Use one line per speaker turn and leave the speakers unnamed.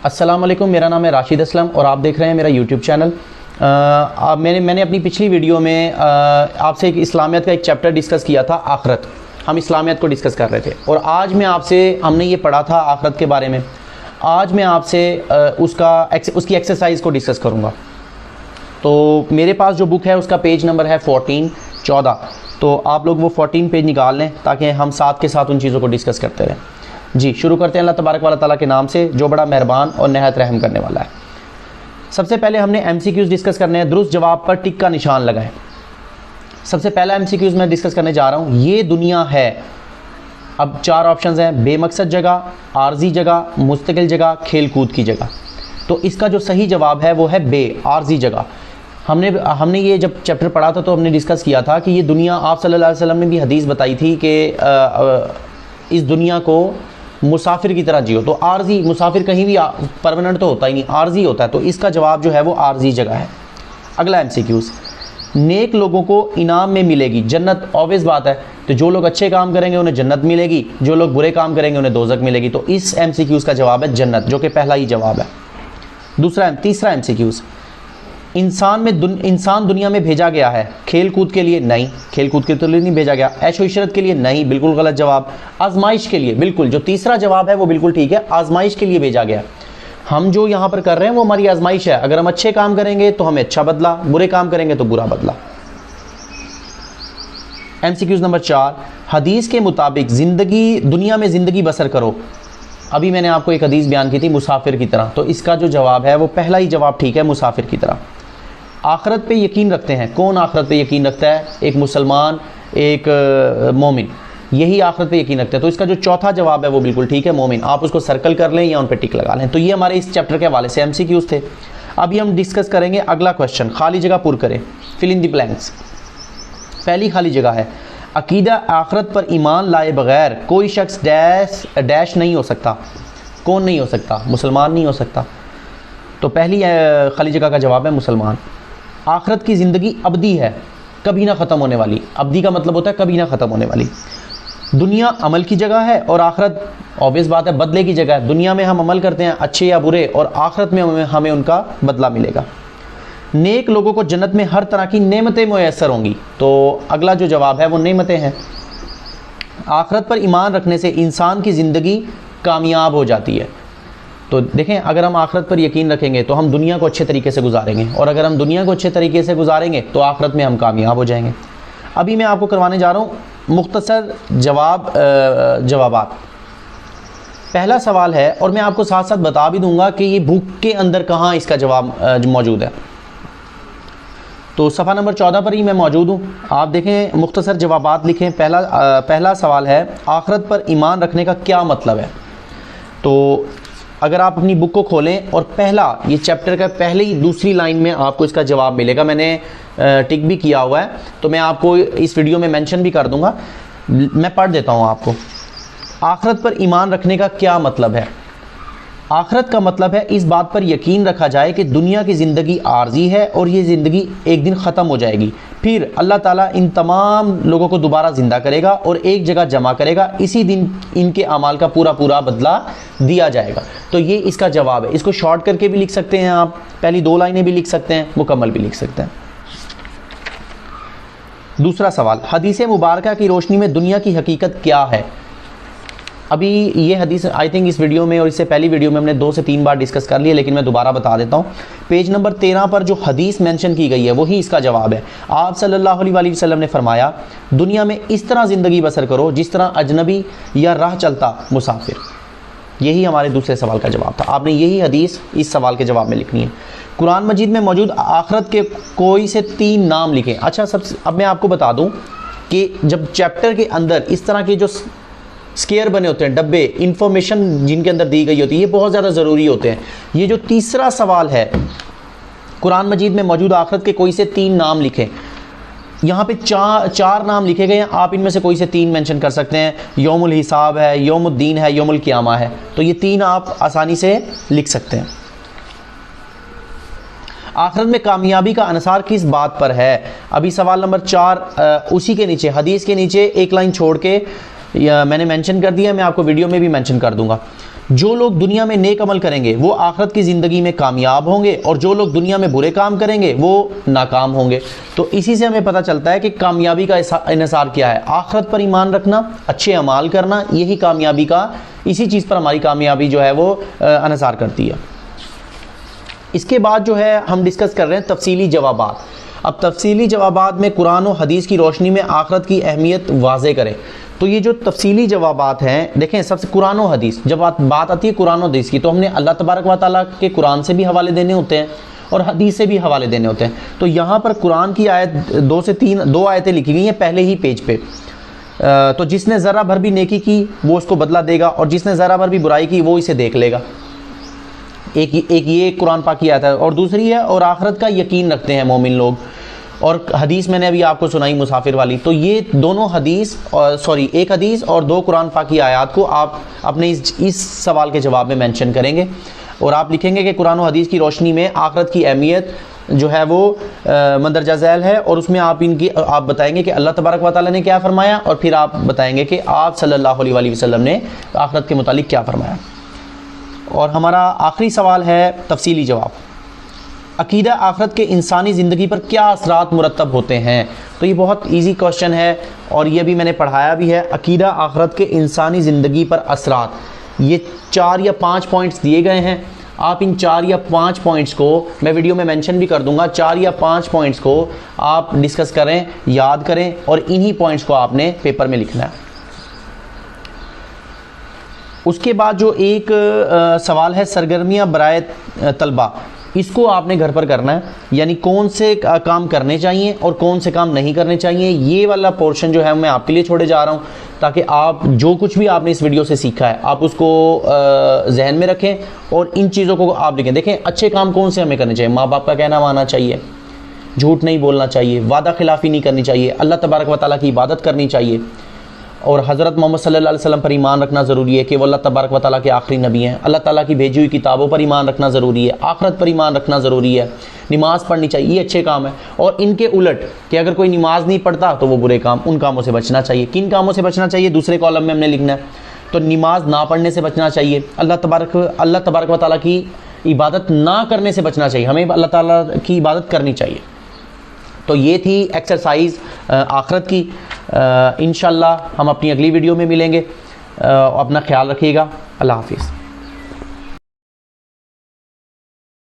अस्सलाम वालेकुम, मेरा नाम है राशिद असलम और आप देख रहे हैं मेरा यूट्यूब चैनल। मैंने अपनी पिछली वीडियो में आपसे एक इस्लामियत का एक चैप्टर डिस्कस किया था, आखरत। हम इस्लामियत को डिस्कस कर रहे थे और आज मैं आपसे, हमने ये पढ़ा था आखरत के बारे में। आज मैं आपसे उसकी एक्सरसाइज को डिस्कस करूँगा। तो मेरे पास जो बुक है उसका पेज नंबर है 14। तो आप लोग वो 14 पेज निकाल लें ताकि हम साथ के साथ उन चीज़ों को डिस्कस करते रहें। जी, शुरू करते हैं अल्लाह तबारक व तआला के नाम से जो बड़ा मेहरबान और नहायत रहम करने वाला है। सबसे पहले हमने MCQs डिस्कस करने हैं। दुरुस्त जवाब पर टिक का निशान लगाएं। सबसे पहला MCQs मैं डिस्कस करने जा रहा हूँ, ये दुनिया है। अब 4 ऑप्शंस हैं, बेमकसद जगह, आर्जी जगह, मुस्तकिल जगह, खेल कूद की जगह। तो इसका जो सही जवाब है वो है बे, आर्जी जगह। हमने ये जब चैप्टर पढ़ा था तो हमने डिस्कस किया था कि ये दुनिया, आप सल्लल्लाहु अलैहि वसल्लम ने भी हदीस बताई थी कि इस दुनिया को मुसाफिर की तरह जियो। तो आर्जी, मुसाफिर कहीं भी परमानेंट तो होता ही नहीं, आर्जी होता है। तो इसका जवाब जो है वो आर्जी जगह है। अगला MCQs, नेक लोगों को इनाम में मिलेगी जन्नत। ऑब्वियस बात है, तो जो लोग अच्छे काम करेंगे उन्हें जन्नत मिलेगी, जो लोग बुरे काम करेंगे उन्हें दोज़ख मिलेगी। तो इस MCQs का जवाब है जन्नत, जो कि पहला ही जवाब है। तीसरा MCQs, इंसान दुनिया में भेजा गया है खेल कूद के लिए? नहीं, खेल कूद के लिए नहीं भेजा गया। ऐशो इशरत के लिए? नहीं, बिल्कुल गलत जवाब। आजमाइश के लिए? बिल्कुल, जो तीसरा जवाब है वो बिल्कुल ठीक है, आजमाइश के लिए भेजा गया। हम जो यहाँ पर कर रहे हैं वो हमारी आजमाइश है। अगर हम अच्छे काम करेंगे तो हमें अच्छा बदला, बुरे काम करेंगे तो बुरा बदला। MCQs नंबर 4, हदीस के मुताबिक दुनिया में ज़िंदगी बसर करो। अभी मैंने आपको एक हदीस बयान की थी, मुसाफिर की तरह। तो इसका जो जवाब है वो पहला ही जवाब ठीक है, मुसाफिर की तरह। आखरत पे यकीन रखते हैं? कौन आखरत पे यकीन रखता है? एक मुसलमान, एक मोमिन, यही आखरत पे यकीन रखते हैं। तो इसका जो चौथा जवाब है वो बिल्कुल ठीक है, मोमिन। आप उसको सर्कल कर लें या उन पे टिक लगा लें। तो ये हमारे इस चैप्टर के हवाले से MCQs थे। अभी हम डिस्कस करेंगे अगला क्वेश्चन, खाली जगह पुर करें, फिल इन द ब्लैंक्स। पहली खाली जगह है, अकीदा आखरत पर ईमान लाए बगैर कोई शख्स डैश नहीं हो सकता। कौन नहीं हो सकता? मुसलमान नहीं हो सकता। तो पहली खाली जगह का जवाब है मुसलमान। आखरत की ज़िंदगी अबदी है, कभी ना ख़त्म होने वाली। अबदी का मतलब होता है कभी ना ख़त्म होने वाली। दुनिया अमल की जगह है और आखरत, ऑब्वियस बात है, बदले की जगह है। दुनिया में हम अमल करते हैं अच्छे या बुरे, और आखरत में हमें उनका बदला मिलेगा। नेक लोगों को जन्नत में हर तरह की नेमतें मुयस्सर होंगी। तो अगला जो जवाब है वो नेमतें हैं। आखरत पर ईमान रखने से इंसान की ज़िंदगी कामयाब हो जाती है। तो देखें, अगर हम आखरत पर यकीन रखेंगे तो हम दुनिया को अच्छे तरीके से गुजारेंगे, और अगर हम दुनिया को अच्छे तरीके से गुजारेंगे तो आखरत में हम कामयाब हो जाएंगे। अभी मैं आपको करवाने जा रहा हूँ मुख्तसर जवाबात। पहला सवाल है, और मैं आपको साथ साथ बता भी दूंगा कि ये बुक के अंदर कहाँ इसका जवाब मौजूद है। तो सफ़ा नंबर 14 पर ही मैं मौजूद हूँ। आप देखें, मुख्तसर जवाबात लिखें। पहला सवाल है, आखरत पर ईमान रखने का क्या मतलब है? तो अगर आप अपनी बुक को खोलें और ये चैप्टर का पहले ही दूसरी लाइन में आपको इसका जवाब मिलेगा। मैंने टिक भी किया हुआ है, तो मैं आपको इस वीडियो में मेंशन भी कर दूंगा। मैं पढ़ देता हूं आपको। आखरत पर ईमान रखने का क्या मतलब है? आखरत का मतलब है इस बात पर यकीन रखा जाए कि दुनिया की ज़िंदगी आर्जी है और ये ज़िंदगी एक दिन ख़त्म हो जाएगी। फिर अल्लाह ताला इन तमाम लोगों को दोबारा ज़िंदा करेगा और एक जगह जमा करेगा। इसी दिन इनके अमाल का पूरा बदला दिया जाएगा। तो ये इसका जवाब है। इसको शॉर्ट करके भी लिख सकते हैं आप, पहली 2 लाइनें भी लिख सकते हैं, मुकम्मल भी लिख सकते हैं। दूसरा सवाल, हदीस मुबारका की रोशनी में दुनिया की हकीकत क्या है? अभी ये हदीस आई थिंक इस वीडियो में और इससे पहली वीडियो में हमने 2 से 3 बार डिस्कस कर लिया, लेकिन मैं दोबारा बता देता हूँ। पेज नंबर 13 पर जो हदीस मेंशन की गई है वही इसका जवाब है। आप सल्लल्लाहु अलैहि वसल्लम ने फरमाया, दुनिया में इस तरह ज़िंदगी बसर करो जिस तरह अजनबी या राह चलता मुसाफिर। यही हमारे दूसरे सवाल का जवाब था। आपने यही हदीस इस सवाल के जवाब में लिखनी है। कुरान मजीद में मौजूद आखरत के कोई से 3 नाम लिखें। अच्छा, अब मैं आपको बता दूँ कि जब चैप्टर के अंदर इस तरह के जो स्केयर बने होते हैं, डब्बे, इंफॉर्मेशन जिनके अंदर दी गई होती है, ये बहुत ज़्यादा ज़रूरी होते हैं। ये जो तीसरा सवाल है, कुरान मजीद में मौजूद आखरत के कोई से 3 नाम लिखें। यहाँ पे 4 नाम लिखे गए हैं, आप इनमें से कोई से 3 मेंशन कर सकते हैं। यौमुल हिसाब है, यौमुद्दीन है, यौमुल क़ियामा है। तो ये 3 आप आसानी से लिख सकते हैं। आखिरत में कामयाबी का अनुसार किस बात पर है? अभी सवाल नंबर 4 उसी के नीचे, हदीस के नीचे एक लाइन छोड़ के मैंने मेंशन कर दिया, मैं आपको वीडियो में भी मेंशन कर दूंगा। जो लोग दुनिया में नेक अमल करेंगे वो आखिरत की ज़िंदगी में कामयाब होंगे, और जो लोग दुनिया में बुरे काम करेंगे वो नाकाम होंगे। तो इसी से हमें पता चलता है कि कामयाबी का इन्हिसार क्या है, आखिरत पर ईमान रखना, अच्छे अमाल करना, यही कामयाबी का, इसी चीज़ पर हमारी कामयाबी जो है वो इन्हिसार करती है। इसके बाद जो है हम डिस्कस कर रहे हैं तफसीली जवाबात। अब तफसीली जवाबात में कुरान और हदीस की रोशनी में आखिरत की अहमियत वाज़े करें। तो ये जो तफसीली जवाबात हैं, देखें सबसे कुरान और हदीस, जब बात आती है कुरान और हदीस की, तो हमने अल्लाह तबारक व तआला के कुरान से भी हवाले देने होते हैं और हदीस से भी हवाले देने होते हैं। तो यहाँ पर कुरान की आयत 2 से 3 आयतें लिखी गई हैं पहले ही पेज पे। तो जिसने ज़रा भर भी नेकी की वो उसको बदला देगा, और जिसने ज़रा भर भी बुराई की वो इसे देख लेगा। एक ये कुरान पाक की आयत है, और दूसरी है और आखिरत का यकीन रखते हैं मोमिन लोग, और हदीस मैंने अभी आपको सुनाई मुसाफिर वाली। तो ये दोनों हदीस एक हदीस और 2 कुरान पाक की आयत को आप अपने इस सवाल के जवाब में मेंशन करेंगे, और आप लिखेंगे कि कुरान और हदीस की रोशनी में आखिरत की अहमियत जो है वो मंदरजा झैल है, और उसमें आप बताएंगे कि अल्लाह तबारक व तआला ने क्या फरमाया, और फिर आप बताएंगे कि आप सल्लल्लाहु अलैहि वसल्लम ने आखिरत के मुतालिक क्या फरमाया। और हमारा आखिरी सवाल है तफसीली जवाब, अकीदा आखिरत के इंसानी ज़िंदगी पर क्या असरात मुरतब होते हैं। तो ये बहुत इजी क्वेश्चन है, और ये भी मैंने पढ़ाया भी है। अकीदा आखिरत के इंसानी ज़िंदगी पर असरात, ये 4 या 5 पॉइंट्स दिए गए हैं। आप इन 4 या 5 पॉइंट्स को मैं वीडियो में मेंशन भी कर दूंगा। 4 या 5 पॉइंट्स को आप डिस्कस करें, याद करें, और इन्हीं पॉइंट्स को आपने पेपर में लिखना है। उसके बाद जो एक सवाल है सरगर्मियाँ बराए तलबा, इसको आपने घर पर करना है, यानी कौन से काम करने चाहिए और कौन से काम नहीं करने चाहिए। ये वाला पोर्शन जो है मैं आपके लिए छोड़े जा रहा हूँ, ताकि आप जो कुछ भी आपने इस वीडियो से सीखा है आप उसको जहन में रखें और इन चीज़ों को आप लिखें। देखें अच्छे काम कौन से हमें करने चाहिए, माँ बाप का कहना मानना चाहिए, झूठ नहीं बोलना चाहिए, वादा खिलाफ़ी नहीं करनी चाहिए, अल्लाह तबारक व तआला की इबादत करनी चाहिए, और हज़रत मोहम्मद सल्लल्लाहु अलैहि वसल्लम पर ईमान रखना ज़रूरी है कि वो अल्लाह तबारक व तआला के आखिरी नबी हैं। अल्लाह ताला की भेजी हुई किताबों पर ईमान रखना ज़रूरी है, आखिरत पर ईमान रखना ज़रूरी है, नमाज़ पढ़नी चाहिए, ये अच्छे काम है। और इनके उलट कि अगर कोई नमाज नहीं पढ़ता तो वो बुरे काम, उन कामों से बचना चाहिए। किन कामों से बचना चाहिए दूसरे कॉलम में हमने लिखना है। तो नमाज ना पढ़ने से बचना चाहिए, अल्लाह तबारक व तआला की इबादत ना करने से बचना चाहिए, हमें अल्लाह ताला की इबादत करनी चाहिए। तो ये थी एक्सरसाइज आखिरत की। इंशाअल्लाह हम अपनी अगली वीडियो में मिलेंगे। अपना ख्याल रखिएगा। अल्लाह हाफिज़।